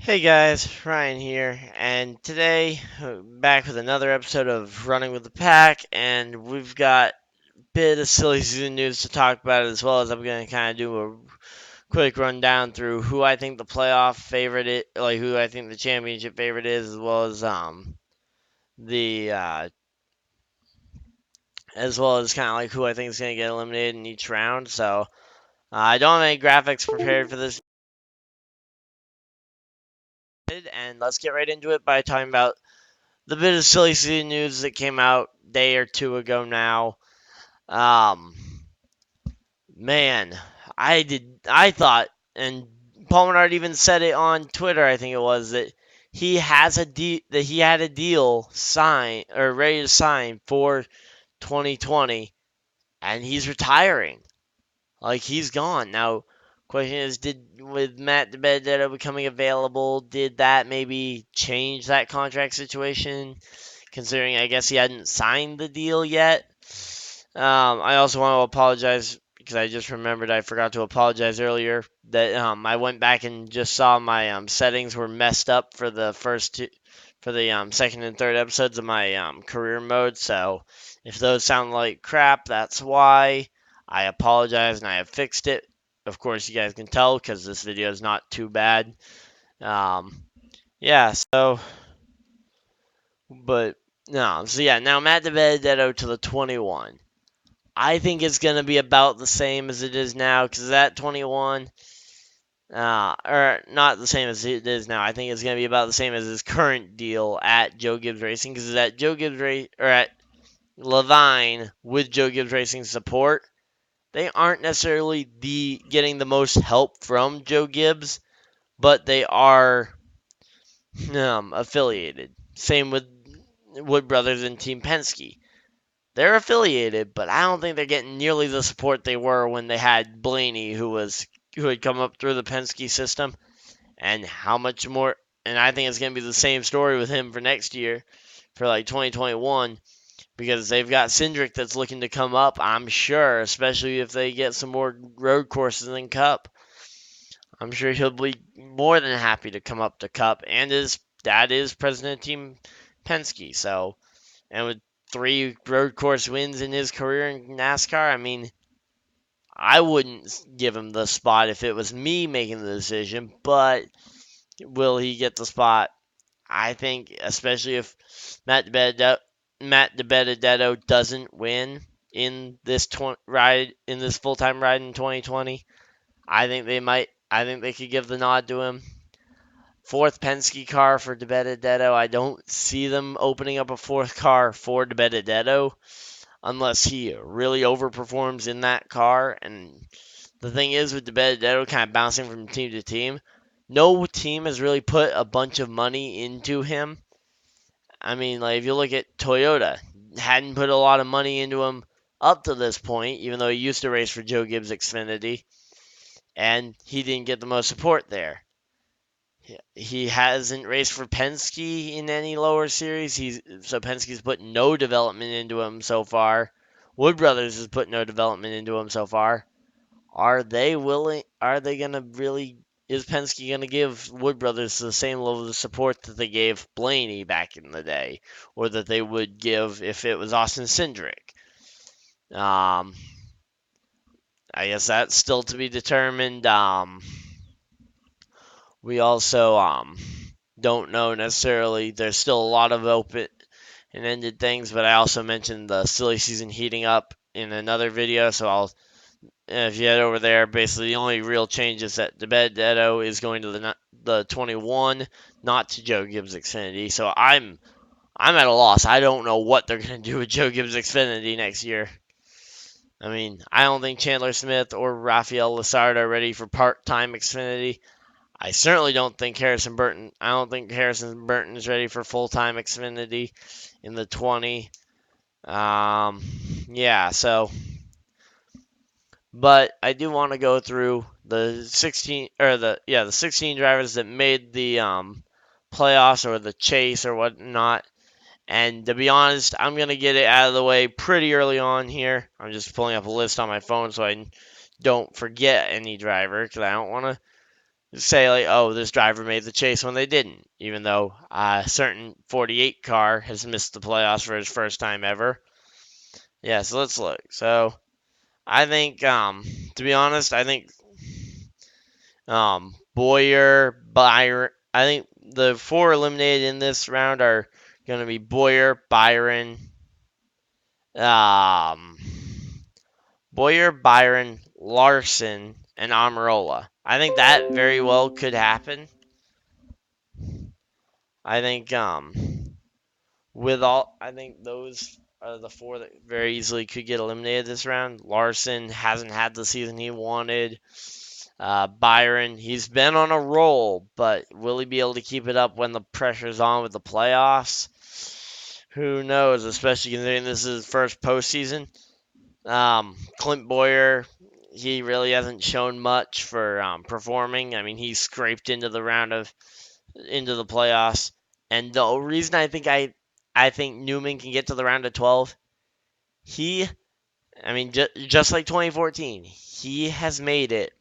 Hey guys, Ryan here, and today back with another episode of Running with the Pack, and we've got a bit of silly season news to talk about, as well as I'm going to kind of do a quick rundown through who I think the playoff favorite is, like who I think the championship favorite is, the as well as kind of like who I think is going to get eliminated in each round. So I don't have any graphics prepared for this, and let's get right into it by talking about the bit of silly season news that came out a day or two ago now. Um, man, I thought, and Paul Menard even said it on Twitter. I think it was that he had a deal signed or ready to sign for 2020, and he's retiring. Like he's gone now. Question is, did with Matt DiBenedetto becoming available, did that maybe change that contract situation? Considering I guess he hadn't signed the deal yet. I also want to apologize because I just remembered I forgot to apologize earlier that I went back and just saw my settings were messed up for the for the second and third episodes of my career mode. So if those sound like crap, that's why. I apologize and I have fixed it. Of course, you guys can tell because this video is not too bad. Um, yeah, so but no, so yeah, now Matt DiBenedetto to the 21. I think it's going to be about the same as it is now because that 21, or not the same as it is now. I think it's going to be about the same as his current deal at Joe Gibbs Racing because at Joe Gibbs or at Levine with Joe Gibbs Racing support, they aren't necessarily getting the most help from Joe Gibbs, but they are affiliated. Same with Wood Brothers and Team Penske. They're affiliated, but I don't think they're getting nearly the support they were when they had Blaney, who had come up through the Penske system, and how much more. And I think it's going to be the same story with him for next year, for like 2021, because they've got Cindric that's looking to come up. I'm sure, especially if they get some more road courses in Cup. I'm sure he'll be more than happy to come up to Cup, and his dad is president of Team Penske, so and with 3 road course wins in his career in NASCAR, I mean, I wouldn't give him the spot if it was me making the decision, but will he get the spot? I think, especially if Matt DiBenedetto doesn't win in this full time ride in 2020, I think they might. I think they could give the nod to him. Fourth Penske car for DiBenedetto. I don't see them opening up a fourth car for DiBenedetto unless he really overperforms in that car. And the thing is, with DiBenedetto kind of bouncing from team to team, no team has really put a bunch of money into him. I mean, like if you look at Toyota, hadn't put a lot of money into him up to this point, even though he used to race for Joe Gibbs Xfinity, and he didn't get the most support there. He hasn't raced for Penske in any lower series. So Penske's put no development into him so far. Wood Brothers has put no development into him so far. Are they willing? Are they gonna really? Is Penske gonna give Wood Brothers the same level of support that they gave Blaney back in the day, or that they would give if it was Austin Cindric? Um, I guess that's still to be determined. We also don't know necessarily. There's still a lot of open and ended things, but I also mentioned the silly season heating up in another video, so if you head over there, basically the only real change is that DiBenedetto is going to the 21, not to Joe Gibbs Xfinity. So I'm at a loss. I don't know what they're going to do with Joe Gibbs Xfinity next year. I mean, I don't think Chandler Smith or Rafael Lessard are ready for part-time Xfinity. I certainly don't think Harrison Burton. I don't think Harrison Burton is ready for full-time Xfinity in the 20. Yeah. So, but I do want to go through the 16 or the 16 drivers that made the playoffs or the chase or whatnot. And to be honest, I'm gonna get it out of the way pretty early on here. I'm just pulling up a list on my phone so I don't forget any driver because I don't want to say like, oh, this driver made the chase when they didn't, even though a certain 48 car has missed the playoffs for his first time ever. Yeah, so let's look. So I think, to be honest, I think Boyer, Byron. I think the four eliminated in this round are going to be Boyer, um, Byron, Larson, and Amarola. I think that very well could happen. I think I think those are the four that very easily could get eliminated this round. Larson hasn't had the season he wanted. Byron, he's been on a roll, but will he be able to keep it up when the pressure's on with the playoffs? Who knows, especially considering this is his first postseason. Clint Boyer, he really hasn't shown much for performing. I mean, he scraped into the playoffs, and the reason I think Newman can get to the round of 12, he, I mean, just like 2014, he has made it.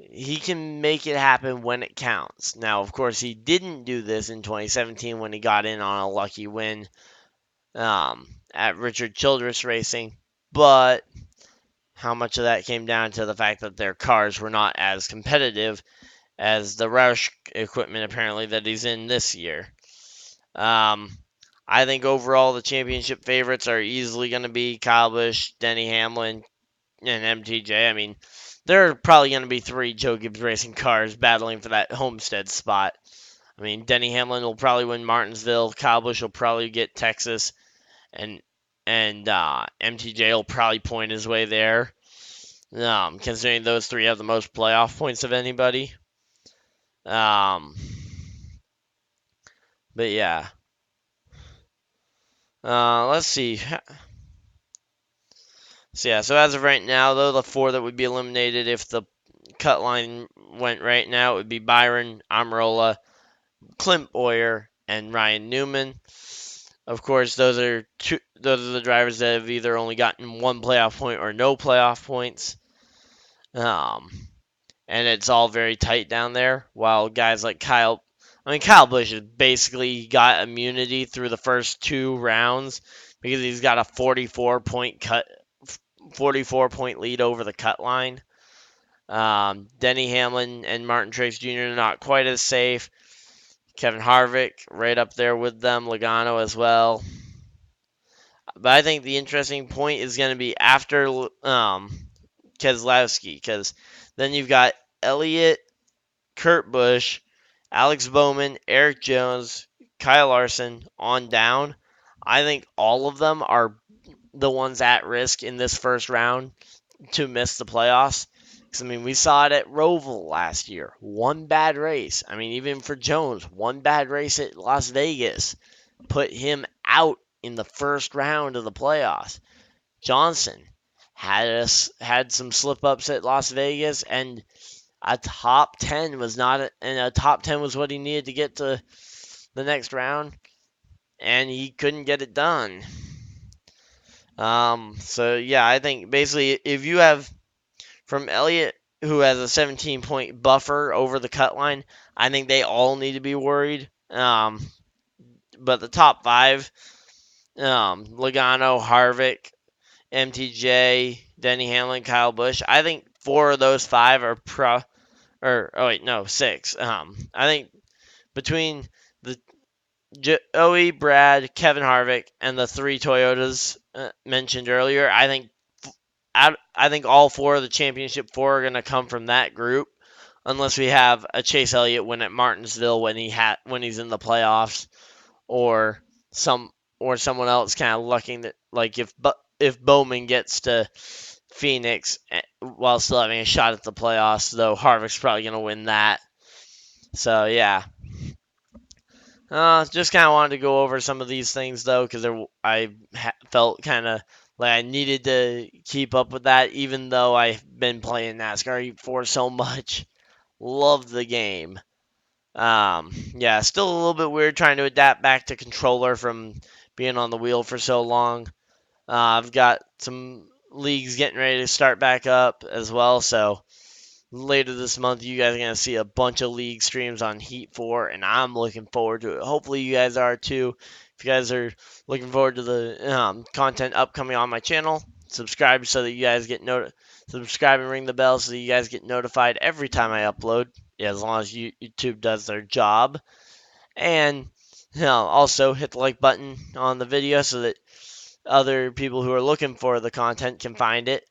He can make it happen when it counts. Now, of course, he didn't do this in 2017 when he got in on a lucky win at Richard Childress Racing, but how much of that came down to the fact that their cars were not as competitive as the Roush equipment apparently that he's in this year. I think overall the championship favorites are easily going to be Kyle Busch, Denny Hamlin, and MTJ. I mean, there are probably going to be three Joe Gibbs Racing cars battling for that Homestead spot. I mean, Denny Hamlin will probably win Martinsville. Kyle Busch will probably get Texas, and MTJ will probably point his way there. Considering those three have the most playoff points of anybody. But yeah. Let's see. So yeah, so as of right now, though, the four that would be eliminated if the cut line went right now, it would be Byron, Amarola, Clint Boyer, and Ryan Newman. Of course, those are the drivers that have either only gotten one playoff point or no playoff points. And it's all very tight down there. While guys like Kyle Busch has basically got immunity through the first two rounds because he's got a 44 point lead over the cut line. Denny Hamlin and Martin Truex Jr. not quite as safe. Kevin Harvick right up there with them. Logano as well. But I think the interesting point is going to be after Keselowski, because then you've got Elliott, Kurt Busch, Alex Bowman, Eric Jones, Kyle Larson on down. I think all of them are the ones at risk in this first round to miss the playoffs. Because, I mean, we saw it at Roval last year. One bad race. I mean, even for Jones, one bad race at Las Vegas put him out in the first round of the playoffs. Johnson had some slip ups at Las Vegas, and a top 10 was what he needed to get to the next round, and he couldn't get it done. So yeah, I think basically if you have from Elliott, who has a 17-point buffer over the cut line, I think they all need to be worried. But the top five, Logano, Harvick, MTJ, Denny Hamlin, Kyle Busch, I think four of those five are six. I think between the Joey, Brad, Kevin Harvick, and the three Toyotas mentioned earlier, I think all four of the championship four are going to come from that group, unless we have a Chase Elliott win at Martinsville when he's in the playoffs, or someone else kind of lucking that, like if Bowman gets to Phoenix while still having a shot at the playoffs, though Harvick's probably going to win that. So yeah. Just kind of wanted to go over some of these things though, because I felt kind of like I needed to keep up with that, even though I've been playing NASCAR for so much. Love the game. Yeah, still a little bit weird trying to adapt back to controller from being on the wheel for so long. I've got some leagues getting ready to start back up as well, so later this month, you guys are going to see a bunch of league streams on Heat 4, and I'm looking forward to it. Hopefully, you guys are too. If you guys are looking forward to the content upcoming on my channel, subscribe so that you guys get subscribe and ring the bell so that you guys get notified every time I upload. Yeah, as long as YouTube does their job. And also hit the like button on the video so that other people who are looking for the content can find it.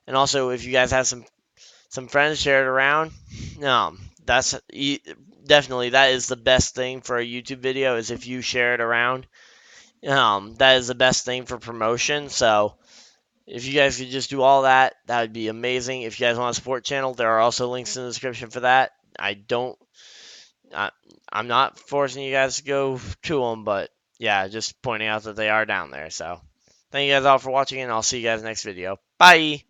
And also, if you guys have some friends, share it around. That's definitely that is the best thing for a YouTube video is if you share it around. That is the best thing for promotion. So if you guys could just do all that, that would be amazing. If you guys want a support channel, there are also links in the description for that. I don't, I, I'm not forcing you guys to go to them, but yeah, just pointing out that they are down there. So thank you guys all for watching, and I'll see you guys next video. Bye.